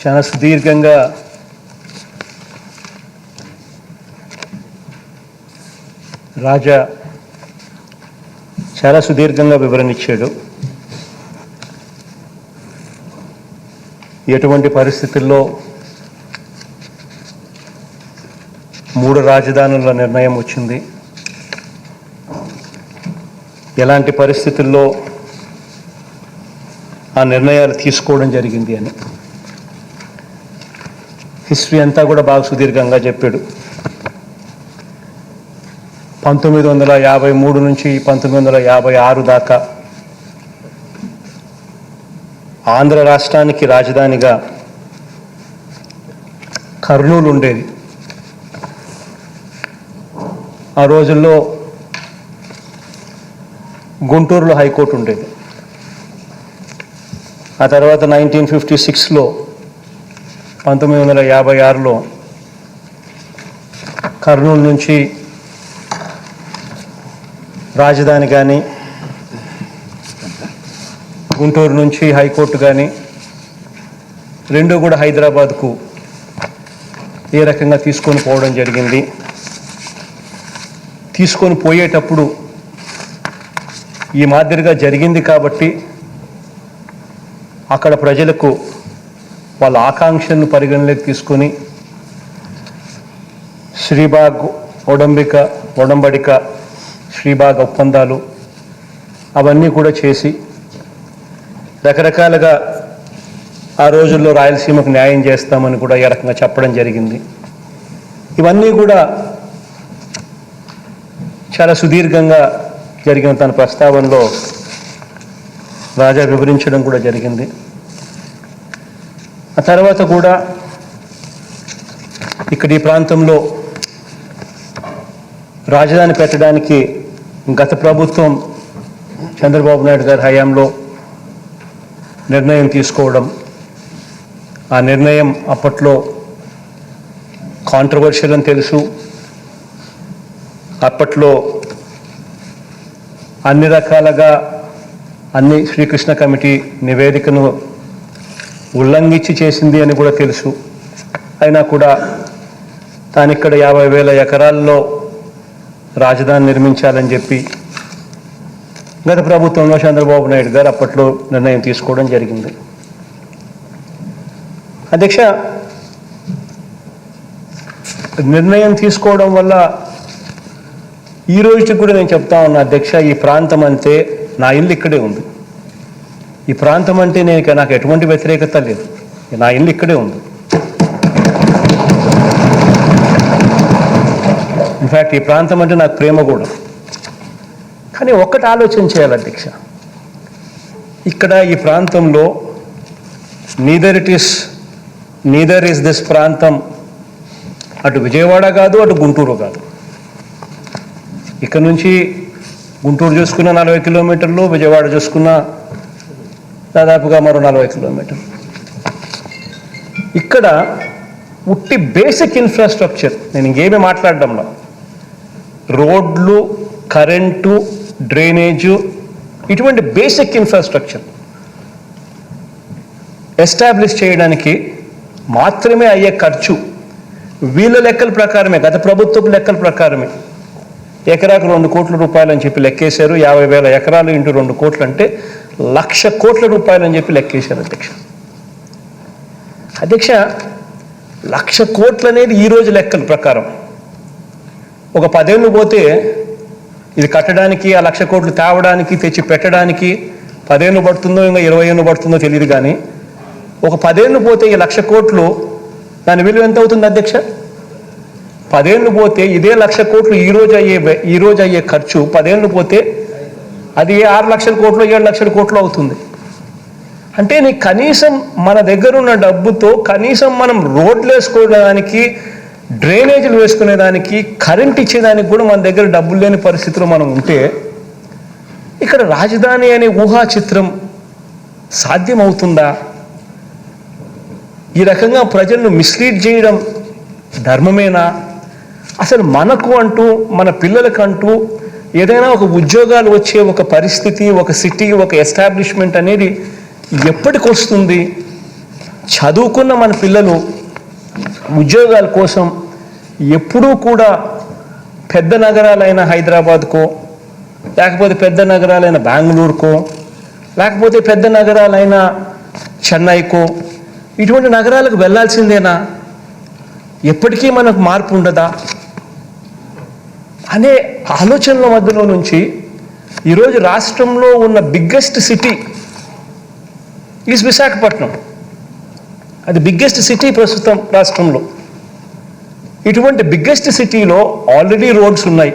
చాలా సుదీర్ఘంగా రాజా చాలా సుదీర్ఘంగా వివరణ ఇచ్చాడు. ఎటువంటి పరిస్థితుల్లో 3 రాజధానుల నిర్ణయం వచ్చింది, ఎలాంటి పరిస్థితుల్లో ఆ నిర్ణయాలు తీసుకోవడం జరిగింది అని హిస్టరీ అంతా కూడా బాగా సుదీర్ఘంగా చెప్పాడు. 1953 నుంచి 1956 దాకా ఆంధ్ర రాష్ట్రానికి రాజధానిగా కర్నూలు ఉండేది. ఆ రోజుల్లో గుంటూరులో హైకోర్టు ఉండేది. ఆ తర్వాత 1956లో 1956లో కర్నూలు నుంచి రాజధాని కానీ గుంటూరు నుంచి హైకోర్టు కానీ రెండూ కూడా హైదరాబాద్కు ఏ రకంగా తీసుకొని పోవడం జరిగింది. తీసుకొని పోయేటప్పుడు ఈ మాదిరిగా జరిగింది కాబట్టి అక్కడ ప్రజలకు వాళ్ళ ఆకాంక్షలను పరిగణలోకి తీసుకొని శ్రీబాగ్ ఒడంబడిక శ్రీబాగ్ ఒప్పందాలు అవన్నీ కూడా చేసి రకరకాలుగా ఆ రోజుల్లో రాయలసీమకు న్యాయం చేస్తామని కూడా ఈ రకంగా చెప్పడం జరిగింది. ఇవన్నీ కూడా చాలా సుదీర్ఘంగా జరిగిన తన ప్రస్తావనలో రాజా వివరించడం కూడా జరిగింది. ఆ తర్వాత కూడా ఇక్కడ ఈ ప్రాంతంలో రాజధాని పెట్టడానికి గత ప్రభుత్వం చంద్రబాబు నాయుడు గారి హయాంలో నిర్ణయం తీసుకోవడం, ఆ నిర్ణయం అప్పట్లో కాంట్రవర్షియల్ అని తెలుసు. అప్పట్లో అన్ని రకాలుగా అన్ని శ్రీకృష్ణ కమిటీ నివేదికను ఉల్లంఘించి చేసింది అని కూడా తెలుసు. అయినా కూడా తానిక్కడ 50,000 ఎకరాల్లో రాజధాని నిర్మించాలని చెప్పి గత ప్రభుత్వంలో చంద్రబాబు నాయుడు గారు అప్పట్లో నిర్ణయం తీసుకోవడం జరిగింది. అధ్యక్ష, నిర్ణయం తీసుకోవడం వల్ల ఈ రోజుకి కూడా నేను చెప్తా ఉన్నా అధ్యక్ష, ఈ ప్రాంతం అంతే నా ఇల్లు ఇక్కడే ఉంది. ఈ ప్రాంతం అంటే నాకు ఎటువంటి వ్యతిరేకత లేదు. నా ఇల్లు ఇక్కడే ఉంది. ఇన్ఫ్యాక్ట్ ఈ ప్రాంతం అంటే నాకు ప్రేమ కూడా. కానీ ఒక్కటి ఆలోచన చేయాలి అధ్యక్ష, ఇక్కడ ఈ ప్రాంతంలో నీదర్ ఇస్ దిస్ ప్రాంతం అటు విజయవాడ కాదు, అటు గుంటూరు కాదు. ఇక్కడ నుంచి గుంటూరు చూసుకున్న 40 కిలోమీటర్లు, విజయవాడ చూసుకున్న దాదాపుగా మరో 40 కిలోమీటర్లు. ఇక్కడ ఉట్టి బేసిక్ ఇన్ఫ్రాస్ట్రక్చర్, నేను ఇంకేమీ మాట్లాడడంలో, రోడ్లు, కరెంటు, డ్రైనేజు, ఇటువంటి బేసిక్ ఇన్ఫ్రాస్ట్రక్చర్ ఎస్టాబ్లిష్ చేయడానికి మాత్రమే అయ్యే ఖర్చు వీళ్ళ లెక్కల ప్రకారమే, గత ప్రభుత్వపు లెక్కల ప్రకారమే ఎకరాకు 2 కోట్ల రూపాయలు అని చెప్పి లెక్కేశారు. 50,000 ఎకరాలు ఇంటూ 2 కోట్లు అంటే 1,00,000 కోట్ల రూపాయలు అని చెప్పి లెక్కేశారు అధ్యక్ష. అధ్యక్ష, 1,00,000 కోట్లు అనేది ఈరోజు లెక్కల ప్రకారం ఒక 10 ఏళ్ళు పోతే ఇది కట్టడానికి, ఆ 1,00,000 కోట్లు తేవడానికి, తెచ్చి పెట్టడానికి 10 ఏళ్ళు పడుతుందో ఇంకా 20 ఏళ్ళు పడుతుందో తెలియదు. కానీ ఒక 10 ఏళ్ళు పోతే ఈ 1,00,000 కోట్లు దాని విలువ ఎంత అవుతుంది అధ్యక్ష? 10 ఏళ్ళు పోతే ఇదే 1,00,000 కోట్లు ఈ రోజు అయ్యే ఖర్చు 10 ఏళ్ళు పోతే అది 6 లక్షల కోట్లు, 7 లక్షల కోట్లు అవుతుంది. అంటే నీకు కనీసం మన దగ్గర ఉన్న డబ్బుతో కనీసం మనం రోడ్లు వేసుకోవడానికి, డ్రైనేజీలు వేసుకునేదానికి, కరెంట్ ఇచ్చేదానికి కూడా మన దగ్గర డబ్బులు లేని పరిస్థితిలో మనం ఉంటే ఇక్కడ రాజధాని అనే ఊహా చిత్రం సాధ్యమవుతుందా? ఈ రకంగా ప్రజలను మిస్లీడ్ చేయడం ధర్మమేనా? అసలు మనకు అంటూ, మన పిల్లలకంటూ ఏదైనా ఒక ఉద్యోగాలు వచ్చే ఒక పరిస్థితి, ఒక సిటీ, ఒక ఎస్టాబ్లిష్మెంట్ అనేది ఎప్పటికి వస్తుంది? చదువుకున్న మన పిల్లలు ఉద్యోగాల కోసం ఎప్పుడూ కూడా పెద్ద నగరాలైన హైదరాబాద్కో, లేకపోతే పెద్ద నగరాలైన బెంగళూరుకో, లేకపోతే పెద్ద నగరాలైన చెన్నైకో, ఇటువంటి నగరాలకు వెళ్ళాల్సిందేనా? ఎప్పటికీ మనకు మార్పు ఉండదా అనే ఆలోచనల మధ్యలో నుంచి ఈరోజు రాష్ట్రంలో ఉన్న బిగ్గెస్ట్ సిటీ ఈజ్ విశాఖపట్నం. అది బిగ్గెస్ట్ సిటీ ప్రస్తుతం రాష్ట్రంలో. ఇటువంటి బిగ్గెస్ట్ సిటీలో ఆల్రెడీ రోడ్స్ ఉన్నాయి,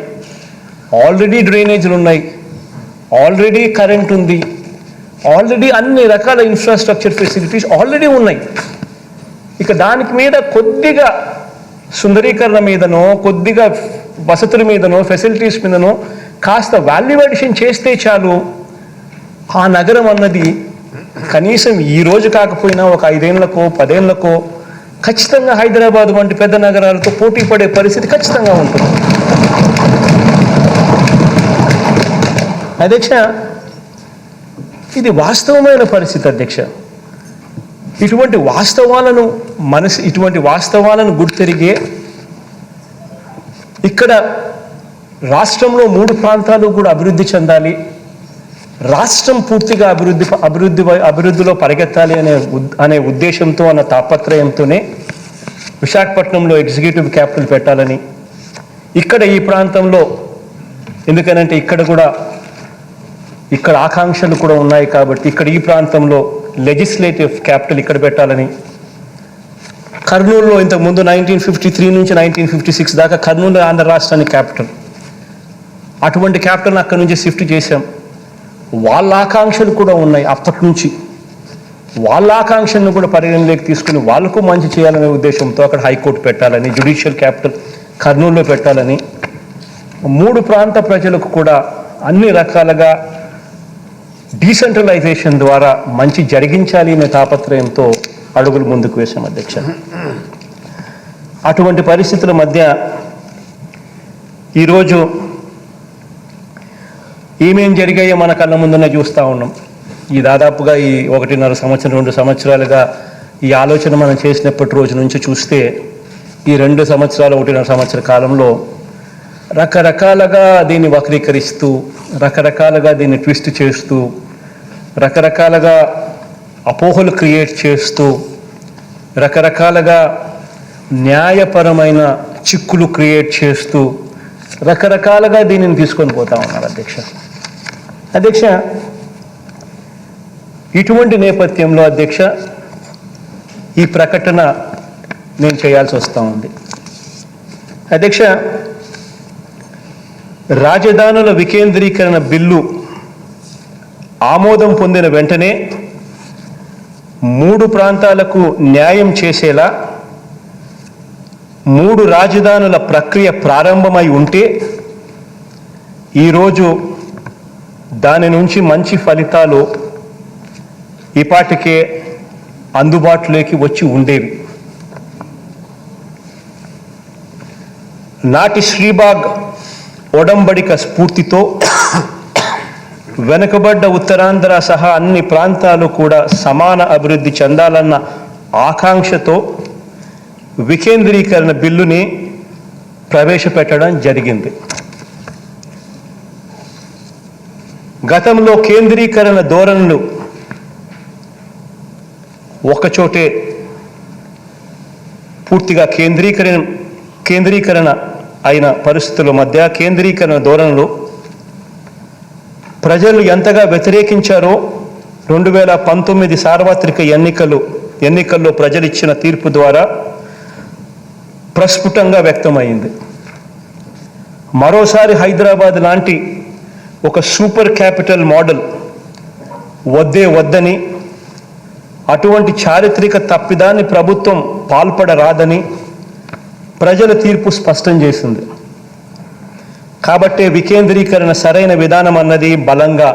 ఆల్రెడీ డ్రైనేజీలు ఉన్నాయి, ఆల్రెడీ కరెంట్ ఉంది, ఆల్రెడీ అన్ని రకాల ఇన్ఫ్రాస్ట్రక్చర్ ఫెసిలిటీస్ ఆల్రెడీ ఉన్నాయి. ఇక దానికి మీద కొద్దిగా సుందరీకరణ మీదనో, కొద్దిగా వసతుల మీదనో, ఫెసిలిటీస్ మీదనో కాస్త వాల్యూ అడిషన్ చేస్తే చాలు, ఆ నగరం అన్నది కనీసం ఈ రోజు కాకపోయినా ఒక 5 ఏళ్లకో 10 ఏళ్లకో ఖచ్చితంగా హైదరాబాద్ వంటి పెద్ద నగరాలతో పోటీ పడే పరిస్థితి ఖచ్చితంగా ఉంటుంది. అధ్యక్ష, ఇది వాస్తవమైన పరిస్థితి అధ్యక్ష. ఇటువంటి వాస్తవాలను గుర్తెరిగే ఇక్కడ రాష్ట్రంలో 3 ప్రాంతాలు కూడా అభివృద్ధి చెందాలి, రాష్ట్రం పూర్తిగా అభివృద్ధిలో పరిగెత్తాలి అనే ఉద్దేశంతో, అన్న తాపత్రయంతోనే విశాఖపట్నంలో ఎగ్జిక్యూటివ్ క్యాపిటల్ పెట్టాలని, ఇక్కడ ఈ ప్రాంతంలో, ఎందుకనంటే ఇక్కడ ఆకాంక్షలు కూడా ఉన్నాయి కాబట్టి ఇక్కడ ఈ ప్రాంతంలో లెజిస్లేటివ్ క్యాపిటల్ ఇక్కడ పెట్టాలని, కర్నూలులో ఇంతకుముందు 1953 నుంచి 1956 దాకా కర్నూలు ఆంధ్ర రాష్ట్రానికి క్యాపిటల్, అటువంటి క్యాపిటల్ని అక్కడి నుంచి షిఫ్ట్ చేశాం. వాళ్ళ ఆకాంక్షలు కూడా ఉన్నాయి అప్పటి నుంచి, వాళ్ళ ఆకాంక్షలను కూడా పరిగణలోకి తీసుకుని వాళ్ళకు మంచి చేయాలనే ఉద్దేశంతో అక్కడ హైకోర్టు పెట్టాలని, జ్యుడిషియల్ క్యాపిటల్ కర్నూలులో పెట్టాలని, 3 ప్రాంత ప్రజలకు కూడా అన్ని రకాలుగా డీసెంట్రలైజేషన్ ద్వారా మంచి జరిగించాలి అనే తాపత్రయంతో అడుగులు ముందుకు వేశాం అధ్యక్ష. అటువంటి పరిస్థితుల మధ్య ఈరోజు ఏమేం జరిగాయో మన కళ్ళ ముందునే చూస్తూ ఉన్నాం. ఈ దాదాపుగా ఈ 1.5 సంవత్సరం 2 సంవత్సరాలుగా ఈ ఆలోచన మనం చేసినప్పటి రోజు నుంచి చూస్తే ఈ 2 సంవత్సరాలు 1.5 సంవత్సర కాలంలో రకరకాలుగా దీన్ని వక్రీకరిస్తూ, రకరకాలుగా దీన్ని ట్విస్ట్ చేస్తూ, రకరకాలుగా అపోహలు క్రియేట్ చేస్తూ, రకరకాలుగా న్యాయపరమైన చిక్కులు క్రియేట్ చేస్తూ రకరకాలుగా దీనిని తీసుకొని పోతా ఉన్నారు అధ్యక్ష. ఇటువంటి నేపథ్యంలో అధ్యక్ష ఈ ప్రకటన నేను చేయాల్సి వస్తూ ఉంది అధ్యక్ష. రాజధానుల వికేంద్రీకరణ బిల్లు ఆమోదం పొందిన వెంటనే 3 ప్రాంతాలకు న్యాయం చేసేలా 3 రాజధానుల ప్రక్రియ ప్రారంభమై ఉంటే ఈరోజు దాని నుంచి మంచి ఫలితాలు ఈపాటికే అందుబాటులోకి వచ్చి ఉండేవి. నాటి శ్రీబాగ్ ఒడంబడిక స్ఫూర్తితో వెనుకబడ్డ ఉత్తరాంధ్ర సహా అన్ని ప్రాంతాలు కూడా సమాన అభివృద్ధి చెందాలన్న ఆకాంక్షతో వికేంద్రీకరణ బిల్లుని ప్రవేశపెట్టడం జరిగింది. గతంలో కేంద్రీకరణ ధోరణులు ఒకచోటే పూర్తిగా కేంద్రీకరణ అయిన పరిస్థితుల మధ్య కేంద్రీకరణ ధోరణులు ప్రజలు ఎంతగా వ్యతిరేకించారో 2019 సార్వత్రిక ఎన్నికల్లో ప్రజలు ఇచ్చిన తీర్పు ద్వారా ప్రస్ఫుటంగా వ్యక్తమైంది. మరోసారి హైదరాబాద్ లాంటి ఒక సూపర్ క్యాపిటల్ మోడల్ వద్దని, అటువంటి చారిత్రక తప్పిదాన్ని ప్రభుత్వం పాల్పడరాదని ప్రజల తీర్పు స్పష్టం చేసింది. కాబట్టే వికేంద్రీకరణ సరైన విధానం అన్నది బలంగా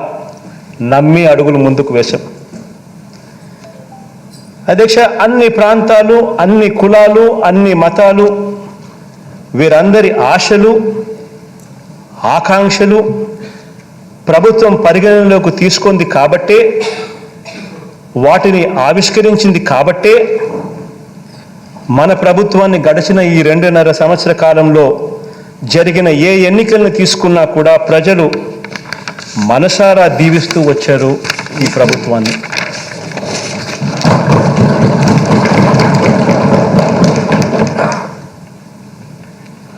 నమ్మి అడుగులు ముందుకు వేశాం అధ్యక్ష. అన్ని ప్రాంతాలు, అన్ని కులాలు, అన్ని మతాలు, వీరందరి ఆశలు, ఆకాంక్షలు ప్రభుత్వం పరిగణనలోకి తీసుకుంది కాబట్టే వాటిని ఆవిష్కరించింది కాబట్టే మన ప్రభుత్వాన్ని గడిచిన ఈ 2.5 సంవత్సర కాలంలో జరిగిన ఏ ఎన్నికలను తీసుకున్నా కూడా ప్రజలు మనసారా దీవిస్తూ వచ్చారు ఈ ప్రభుత్వాన్ని.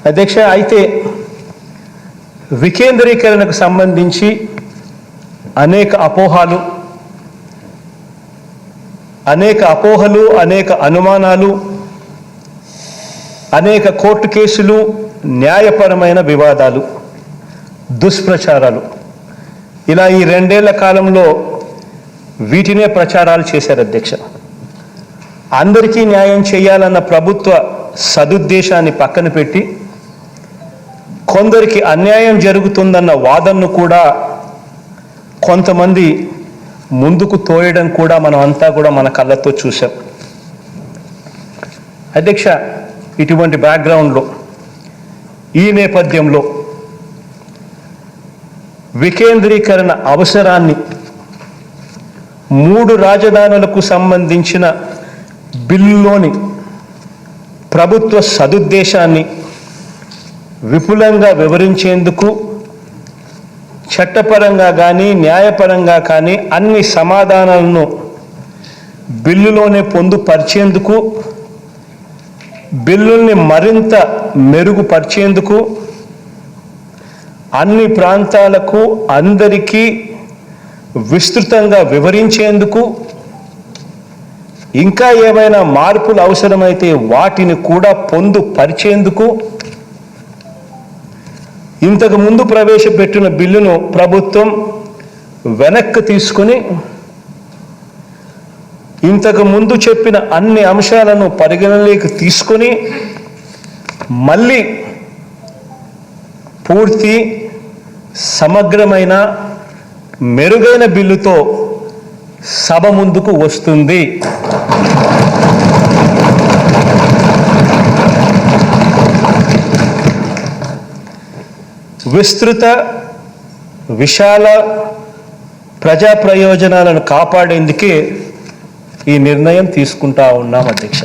అధ్యక్ష, అయితే వికేంద్రీకరణకు సంబంధించి అనేక అపోహలు, అనేక అనుమానాలు, అనేక కోర్టు కేసులు, న్యాయపరమైన వివాదాలు, దుష్ప్రచారాలు, ఇలా ఈ 2 ఏళ్ల కాలంలో వీటినే ప్రచారాలు చేశారు అధ్యక్ష. అందరికీ న్యాయం చేయాలన్న ప్రభుత్వ సదుద్దేశాన్ని పక్కన పెట్టి కొందరికి అన్యాయం జరుగుతుందన్న వాదనను కూడా కొంతమంది ముందుకు తోయడం కూడా మనం అంతా కూడా మన కళ్ళతో చూసాం. అధ్యక్ష, ఇటువంటి బ్యాక్గ్రౌండ్లో, ఈ నేపథ్యంలో వికేంద్రీకరణ అవసరాన్ని, 3 రాజధానులకు సంబంధించిన బిల్లులోని ప్రభుత్వ సదుద్దేశాన్ని విపులంగా వివరించేందుకు చట్టపరంగా కానీ న్యాయపరంగా కానీ అన్ని సమాధానాలను బిల్లులోనే పొందుపరిచేందుకు, బిల్లుల్ని మరింత మెరుగుపరిచేందుకు, అన్ని ప్రాంతాలకు అందరికీ విస్తృతంగా వివరించేందుకు, ఇంకా ఏమైనా మార్పులు అవసరమైతే వాటిని కూడా పొందుపరిచేందుకు ఇంతకు ముందు ప్రవేశపెట్టిన బిల్లును ప్రభుత్వం వెనక్కి తీసుకుని ఇంతకు ముందు చెప్పిన అన్ని అంశాలను పరిగణలోకి తీసుకొని మళ్ళీ పూర్తి సమగ్రమైన మెరుగైన బిల్లుతో సభ ముందుకు వస్తుంది. విస్తృత, విశాల ప్రజా ప్రయోజనాలను కాపాడేందుకే ఈ నిర్ణయం తీసుకుంటా ఉన్నాం అధ్యక్ష.